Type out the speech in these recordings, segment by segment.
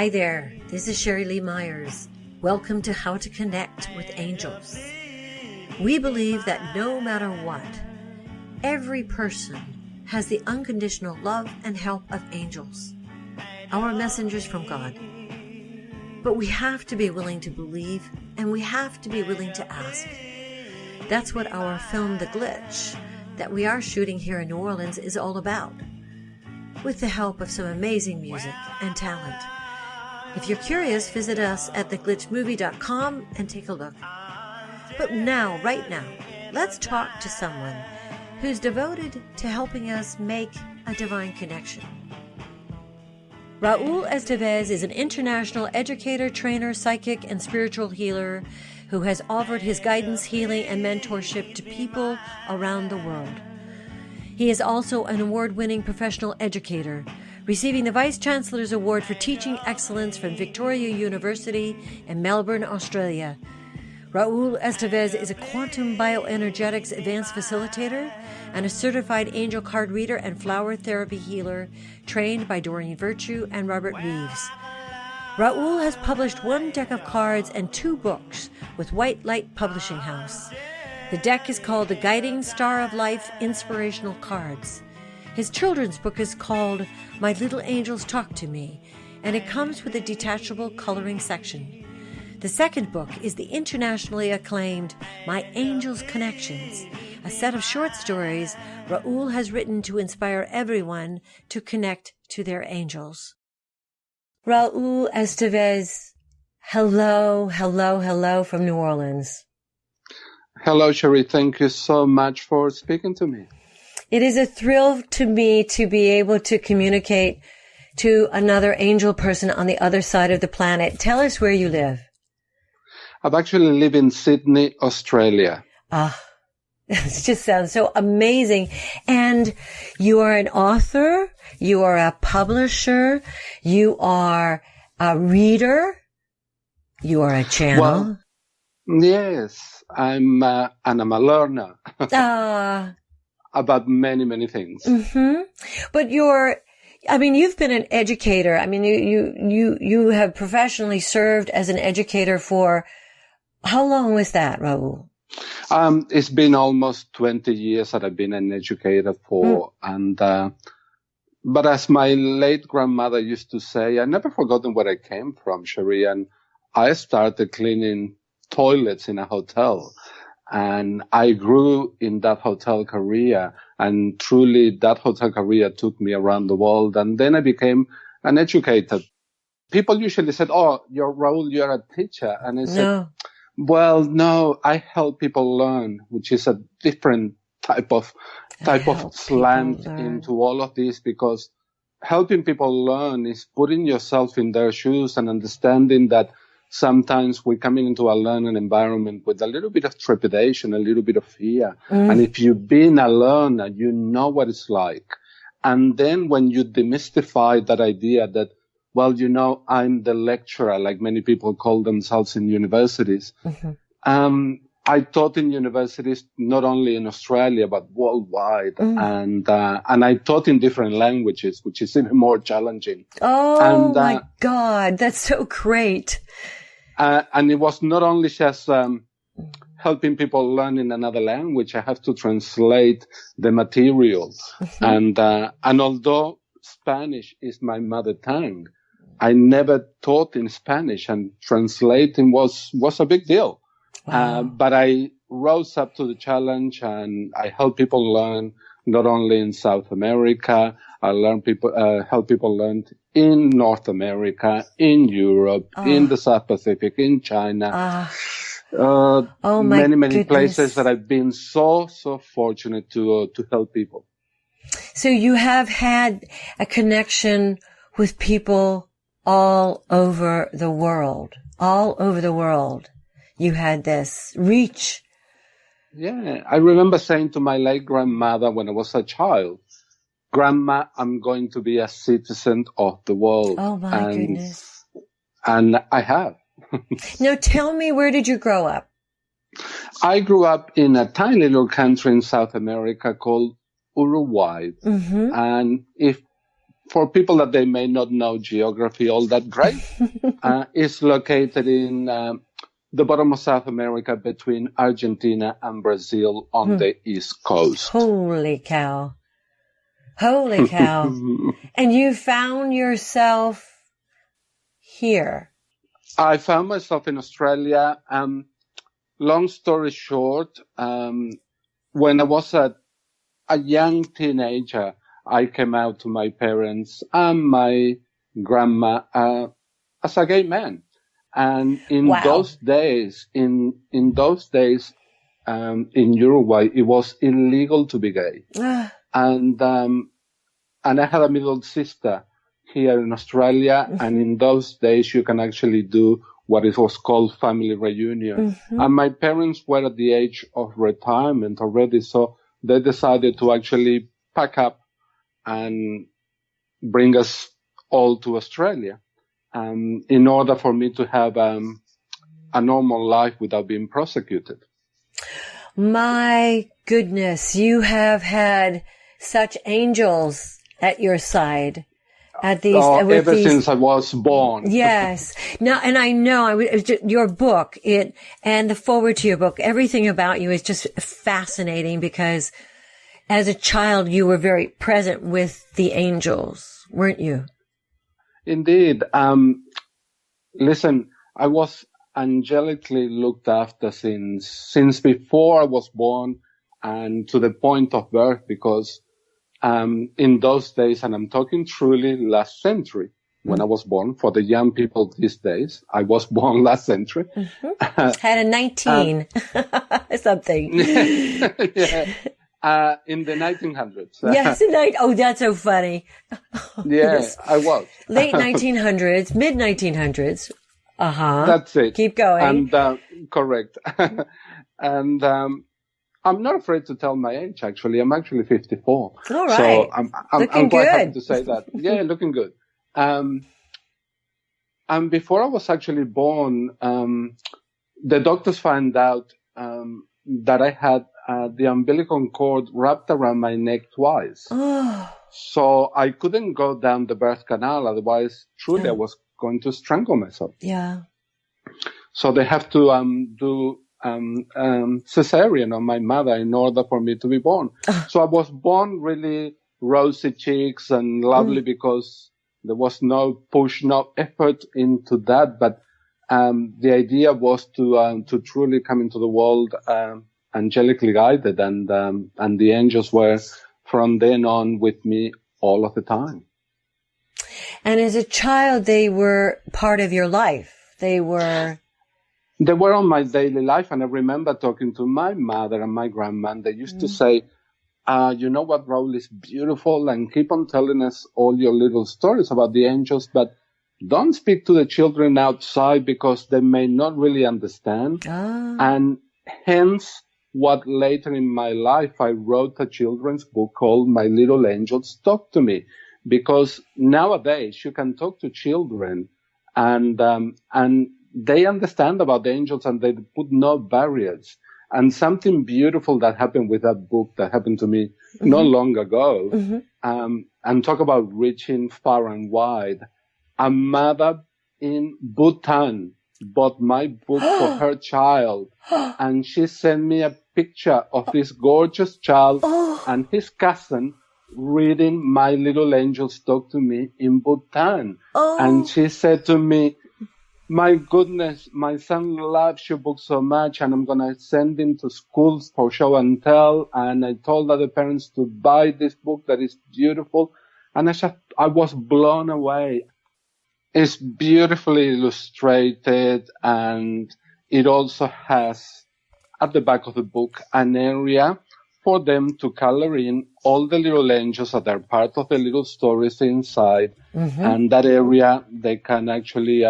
Hi there, this is Sheri Leigh Myers. Welcome to How to Connect with Angels. We believe that no matter what, every person has the unconditional love and help of angels, our messengers from God. But we have to be willing to believe, and we have to be willing to ask. That's what our film, The Glitch, that we are shooting here in New Orleans is all about, with the help of some amazing music and talent. If you're curious, visit us at theglitchmovie.com and take a look. But now, right now, let's talk to someone who's devoted to helping us make a divine connection. Raul Estevez is an international educator, trainer, psychic, and spiritual healer who has offered his guidance, healing, and mentorship to people around the world. He is also an award-winning professional educator, receiving the Vice Chancellor's Award for Teaching Excellence from Victoria University in Melbourne, Australia. Raul Estevez is a quantum bioenergetics advanced facilitator and a certified angel card reader and flower therapy healer trained by Doreen Virtue and Robert Reeves. Raul has published 1 deck of cards and 2 books with White Light Publishing House. The deck is called The Guiding Star of Life Inspirational Cards. His children's book is called My Little Angels Talk to Me, and it comes with a detachable coloring section. The second book is the internationally acclaimed My Angels Connections, a set of short stories Raul has written to inspire everyone to connect to their angels. Raul Estevez, hello from New Orleans. Hello, Sheri. Thank you so much for speaking to me. It is a thrill to me to be able to communicate to another angel person on the other side of the planet. Tell us where you live. I actually live in Sydney, Australia. It just sounds so amazing. And you are an author, you are a publisher, you are a reader, you are a channel. Well, yes, I'm a learner about many things. Mm-hmm. But you've been an educator. I mean, you have professionally served as an educator for how long was that, Raul? It's been almost 20 years that I've been an educator for. But as my late grandmother used to say, I never forgotten where I came from, Sheri, and I started cleaning toilets in a hotel. And I grew in that hotel career, and truly that hotel career took me around the world. And then I became an educator. People usually said, "Oh, Raul, you're a teacher." And I said, well, no, I help people learn, which is a different type of slant into all of this, because helping people learn is putting yourself in their shoes and understanding that sometimes we're coming into a learning environment with a little bit of trepidation, a little bit of fear. And if you've been a learner, you know what it's like. And then when you demystify that idea that, well, I'm the lecturer, like many people call themselves in universities. I taught in universities, not only in Australia, but worldwide. And I taught in different languages, which is even more challenging. My God, that's so great. And it was not only just helping people learn in another language. I have to translate the material. And although Spanish is my mother tongue, I never taught in Spanish, and translating was a big deal. Wow. But I rose up to the challenge, and I help people learn not only in South America. I help people learn in North America, in Europe, in the South Pacific, in China. Many places that I've been so fortunate to help people. So you have had a connection with people all over the world. You had this reach. Yeah. I remember saying to my late grandmother when I was a child, "Grandma, I'm going to be a citizen of the world." Oh my goodness. And I have. Now tell me, where did you grow up? I grew up in a tiny little country in South America called Uruguay. And if for people that they may not know geography all that great, is located in the bottom of South America between Argentina and Brazil on the East Coast. Holy cow. Holy cow. And you found yourself here. I found myself in Australia. Long story short, when I was a young teenager, I came out to my parents and my grandma as a gay man. And in those days, in Uruguay, it was illegal to be gay. And I had a middle sister here in Australia. And in those days, you can actually do what it was called family reunion. And my parents were at the age of retirement already. So they decided to actually pack up and bring us all to Australia. In order for me to have a normal life without being prosecuted. My goodness, you have had such angels at your side. Ever since I was born. Yes. Now, and I know your book, and the forward to your book, everything about you is just fascinating because as a child, you were very present with the angels, weren't you? Indeed. Listen, I was angelically looked after since before I was born and to the point of birth, because in those days, and I'm talking truly last century, when I was born, for the young people these days, I was born last century. Had a 19 something. Yeah. In the 1900s. Yes, that's so funny. Yes, I was. Late 1900s, mid 1900s. That's it. Keep going. And correct. And I'm not afraid to tell my age. Actually, I'm actually 54. All right. So I'm quite happy to say that. Yeah, looking good. And before I was actually born, the doctors found out that I had the umbilical cord wrapped around my neck twice. So I couldn't go down the birth canal. Otherwise, truly, I was going to strangle myself. Yeah. So they have to do cesarean on my mother in order for me to be born. So I was born really rosy cheeks and lovely because there was no push, no effort into that. But the idea was to truly come into the world angelically guided, and the angels were from then on with me all of the time. And as a child, they were part of your life. They were on my daily life, and I remember talking to my mother and my grandma, and they used to say, you know what, Raul, is beautiful, and keep on telling us all your little stories about the angels, but don't speak to the children outside because they may not really understand. And hence, what later in my life I wrote a children's book called My Little Angels Talk to Me, because nowadays you can talk to children and they understand about the angels and they put no barriers. And something beautiful that happened with that book that happened to me not long ago, and talk about reaching far and wide. A mother in Bhutan bought my book for her child, and she sent me a picture of this gorgeous child and his cousin reading My Little Angels Talk to Me in Bhutan. And she said to me, my goodness, my son loves your book so much, and I'm going to send him to schools for show and tell. And I told other parents to buy this book that is beautiful. And I was blown away. It's beautifully illustrated, and it also has at the back of the book an area for them to color in all the little angels that are part of the little stories inside. And that area, they can actually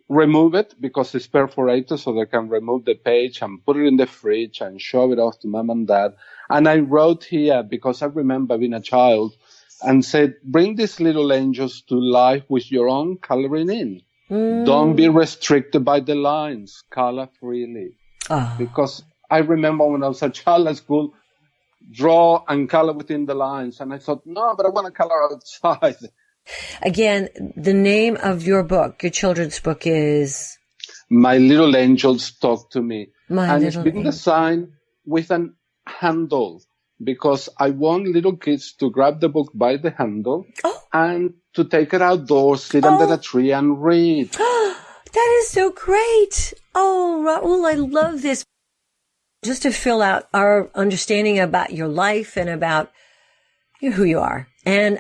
remove it because it's perforated, so they can remove the page and put it in the fridge and show it off to mom and dad. And I wrote here because I remember being a child and said, bring these little angels to life with your own coloring in. Don't be restricted by the lines. Color freely. Because I remember when I was a child at school, draw and color within the lines. And I thought, no, but I want to color outside. Again, the name of your book, your children's book, is? My Little Angels Talk to Me. And it's been designed with an handle, because I want little kids to grab the book by the handle and to take it outdoors, sit under a tree and read. That is so great. Oh, Raul, I love this. Just to fill out our understanding about your life and about who you are. And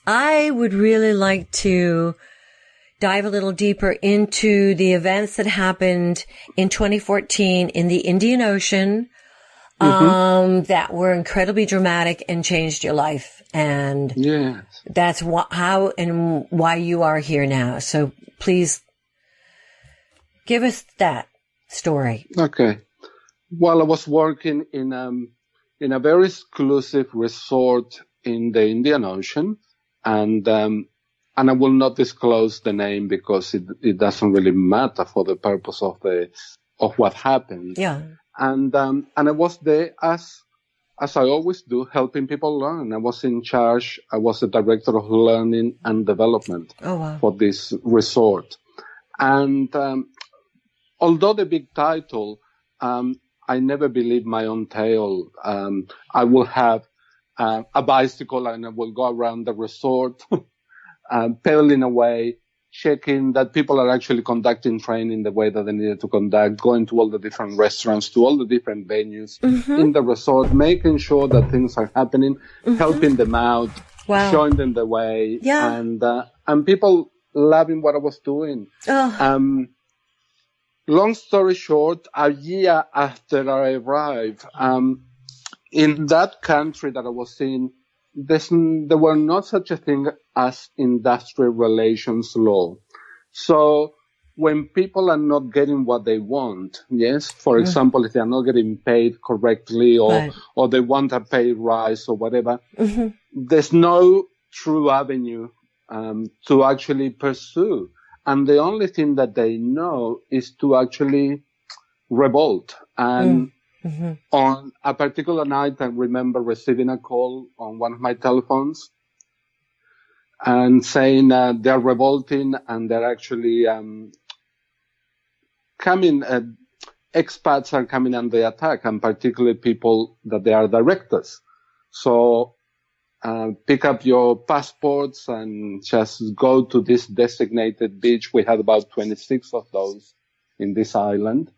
I would really like to dive a little deeper into the events that happened in 2014 in the Indian Ocean that were incredibly dramatic and changed your life. And that's how and why you are here now. So please give us that story. Okay. Well, I was working in a very exclusive resort in the Indian Ocean, and I will not disclose the name because it doesn't really matter for the purpose of what happened. Yeah. And I was there as I always do, helping people learn. I was in charge. I was the director of learning and development for this resort. And although the big title, I never believed my own tale. I will have a bicycle and I will go around the resort, pedaling away, checking that people are actually conducting training the way that they needed to conduct, going to all the different restaurants, to all the different venues in the resort, making sure that things are happening, helping them out, showing them the way, and people loving what I was doing. Long story short, a year after I arrived, in that country that I was in, there were not such a thing as industrial relations law. So when people are not getting what they want, for example, if they are not getting paid correctly or they want a pay rise or whatever, there's no true avenue to actually pursue. And the only thing that they know is to actually revolt. And on a particular night, I remember receiving a call on one of my telephones and saying they're revolting and they're actually coming, expats are coming under attack, and particularly people that they are directors. So pick up your passports and just go to this designated beach. We had about 26 of those in this island.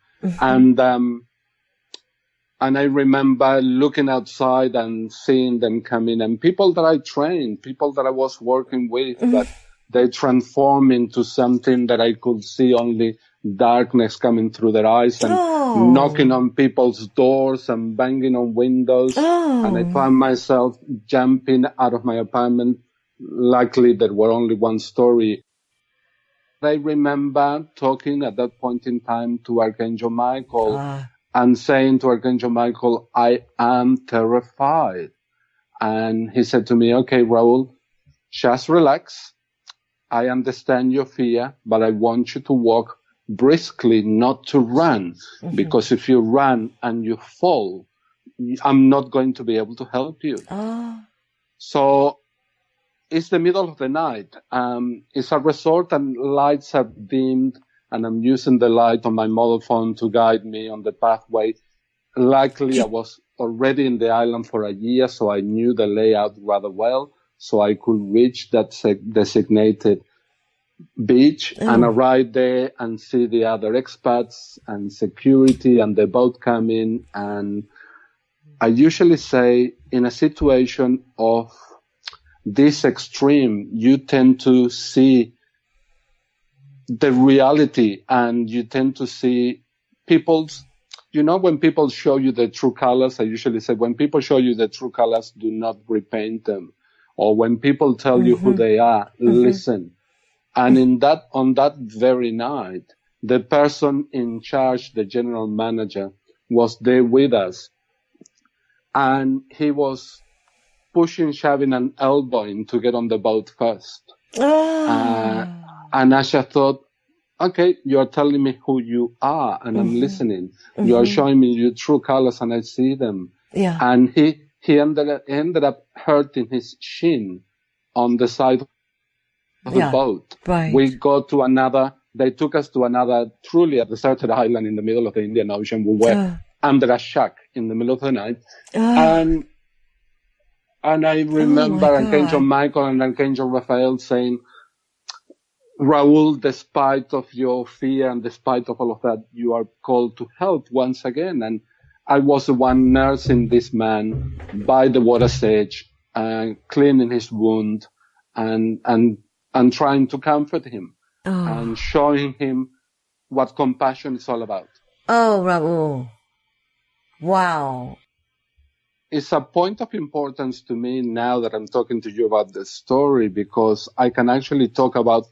And I remember looking outside and seeing them coming, and people that I trained, people that I was working with, that they transformed into something that I could see only darkness coming through their eyes, and knocking on people's doors and banging on windows. And I found myself jumping out of my apartment. Luckily, there were only one story. I remember talking at that point in time to Archangel Michael and saying to Archangel Michael, I am terrified. And he said to me, okay, Raul, just relax. I understand your fear, but I want you to walk briskly, not to run, because if you run and you fall, I'm not going to be able to help you. So it's the middle of the night. It's a resort and lights are dimmed, and I'm using the light on my mobile phone to guide me on the pathway. Luckily, I was already in the island for a year, so I knew the layout rather well, so I could reach that designated beach and arrive there and see the other expats and security and the boat coming. And I usually say, in a situation of this extreme, you tend to see the reality, and you tend to see people's, when people show you the true colors, I usually say, when people show you the true colors, do not repaint them. Or when people tell you who they are, listen. And on that very night, the person in charge, the general manager, was there with us. And he was pushing, shoving, and elbowing to get on the boat first. And I just thought, okay, you're telling me who you are, and I'm listening. You are showing me your true colors, and I see them. Yeah. And he ended up hurting his shin on the side of the boat. Right. They took us to another truly a deserted island in the middle of the Indian Ocean. We were under a shack in the middle of the night. And I remember Archangel Michael and Archangel Raphael saying, Raul, despite of your fear and despite of all of that, you are called to help once again. And I was the one nursing this man by the water's edge and cleaning his wound and trying to comfort him and showing him what compassion is all about. Oh, Raul. Wow. It's a point of importance to me now that I'm talking to you about the story, because I can actually talk about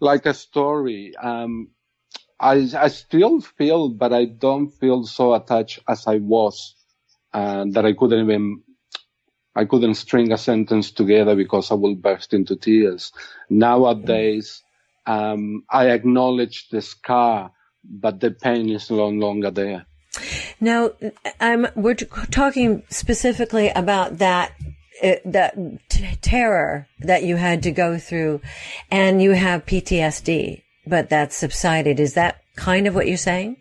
like a story. I still feel, but I don't feel so attached as I was, that I couldn't string a sentence together because I will burst into tears. Nowadays, I acknowledge the scar, but the pain is no longer there. Now, we're talking specifically about that terror that you had to go through, and you have PTSD, but that's subsided. Is that kind of what you're saying?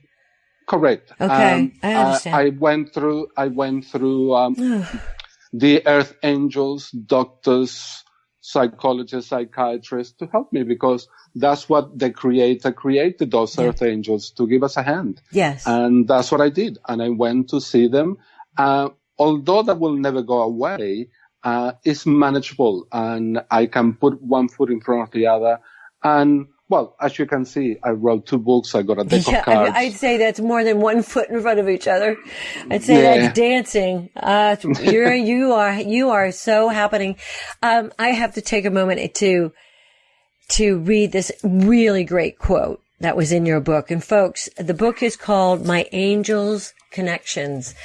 Correct. Okay, I understand. I went through the earth angels, doctors, psychologists, psychiatrists to help me, because that's what the Creator created, those earth angels, to give us a hand. Yes. And that's what I did. And I went to see them. Although that will never go away, it's manageable, and I can put one foot in front of the other. And, well, as you can see, I wrote 2 books. I got a deck of cards. I'd say that's more than 1 foot in front of each other. I'd say that's dancing. You are so happening. I have to take a moment to read this really great quote that was in your book. And folks, the book is called My Angel's Connections.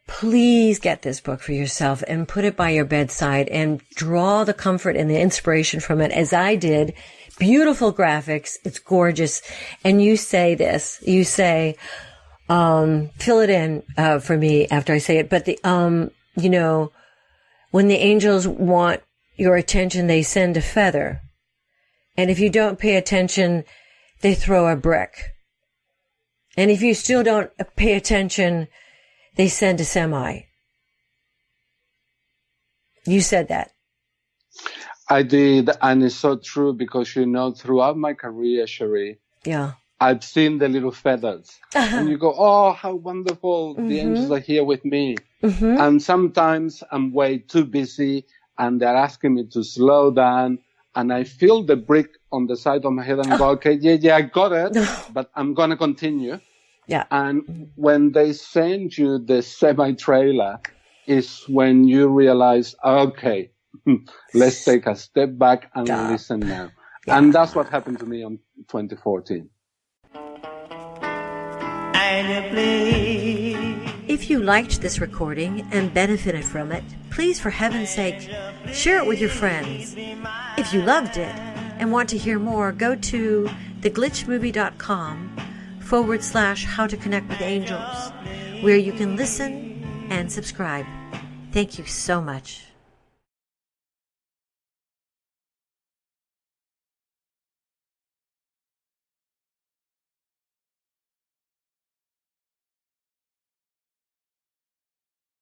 Please get this book for yourself and put it by your bedside and draw the comfort and the inspiration from it, as I did. Beautiful graphics. It's gorgeous. And you say this, fill it in, for me after I say it. But when the angels want your attention, they send a feather. And if you don't pay attention, they throw a brick. And if you still don't pay attention, they send a semi. You said that. I did, and it's so true, because, throughout my career, Sheri, I've seen the little feathers. And you go, oh, how wonderful, the angels are here with me. And sometimes I'm way too busy, and they're asking me to slow down, and I feel the brick on the side of my head, and I go, okay, I got it, but I'm going to continue. Yeah. And when they send you the semi-trailer is when you realize, okay, let's take a step back and listen now. Yeah. And that's what happened to me in 2014. If you liked this recording and benefited from it, please, for heaven's sake, share it with your friends. If you loved it and want to hear more, go to theglitchmovie.com/How to Connect with Angels, where you can listen and subscribe. Thank you so much.